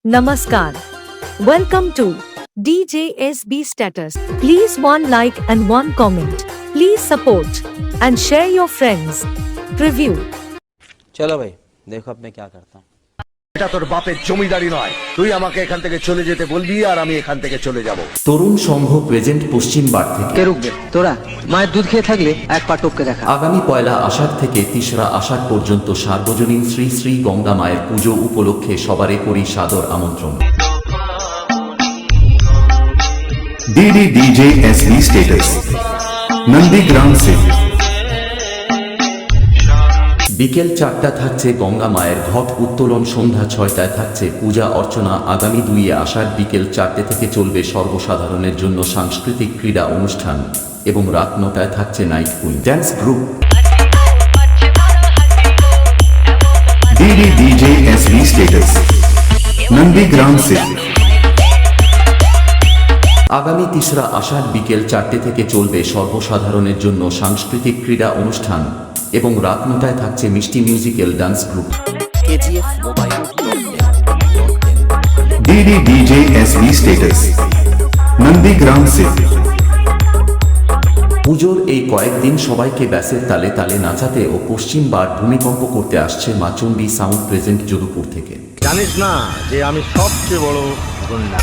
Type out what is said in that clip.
Namaskar. Welcome to DJSB Status. Please one like and one comment. Please support and share your friends. Preview. चलो भाई देखो अब मैं क्या करता हूँ। এটা তোর বাপের জমিদারি নয়, তুই আমাকে এখান থেকে চলে যেতে বলবি আর আমি এখান থেকে চলে যাব। তরুণ সংঘ প্রেজেন্ট পশ্চিম বার থেকে কে রুখবে? তোরা মায়ের দুধ খেয়ে থাকলে এক পা টপকে দেখা। আগামী পয়লা আষাঢ় থেকে ৩রা আষাঢ় পর্যন্ত সার্বজনীন শ্রী শ্রী গঙ্গা মায়ের পুজো উপলক্ষে সবারে করি সাদর আমন্ত্রণ। DDDJSB স্ট্যাটাস নন্দীগ্রাম से বিকেল ৪টা থাকছে গঙ্গা মায়ের ঘট উত্তোলন, সন্ধ্যা ৬টায় থাকছে পূজা অর্চনা। আগামী ২ আষাঢ় বিকেল ৪টে থেকে চলবে সর্বসাধারণের জন্য সাংস্কৃতিক ক্রীড়া অনুষ্ঠান এবং রাত ৯টায় থাকছে night queen dance group. DDDJSB status Nandigram से আগামী ৩রা আষাঢ় বিকেল ৪টে থেকে চলবে সর্বসাধারণের জন্য সাংস্কৃতিক ক্রীড়া অনুষ্ঠান এবং রাত ৯টায় থাকছে মিষ্টি musical dance group. DDDJSB status Nandigram से পুজোর এই কয়েকদিন সবাইকে ব্যাসের তালে তালে নাচাতে ও পশ্চিম বার ভূমিকম্প করতে আসছে মা চণ্ডী সাউন্ড প্রেজেন্ট যদুপুর থেকে। জানিস না যে আমি সবচেয়ে বড় গুন্ডা।